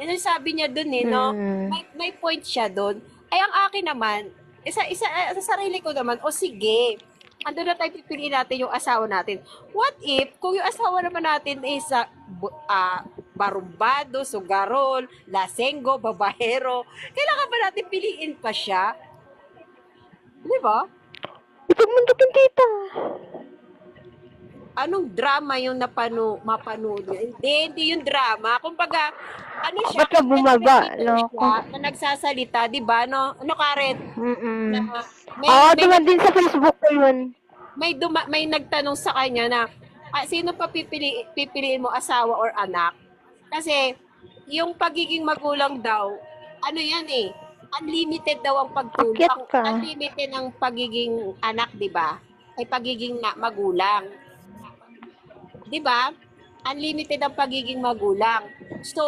Yan ang sabi niya dun eh, no? Mm. May point siya dun. Ay, ang akin naman, sa sarili ko naman, o sige, ando na tayo pipiliin natin yung asawa natin. What if, kung yung asawa naman natin is barumbado, sugarol, lasenggo, babaero, kailangan ba natin piliin pa siya? Di ba? Ipag mundo kin tita. Anong drama yung mapanood niya? Hindi yung drama. Kumbaga, ano siya, Ba't ka bumaba, content creator loko? siya na nagsasalita, di ba? No? Ano, Karen? Na Mm. may, Oo, may, duman din sa Facebook ko yun. may nagtanong sa kanya na, sino pa pipiliin mo, asawa or anak? Kasi, yung pagiging magulang daw, ano yan eh, unlimited daw ang pagtulong. Akyat ka. Unlimited ang pagiging anak, di ba? Ay pagiging magulang. Di ba? Unlimited ang pagiging magulang. So,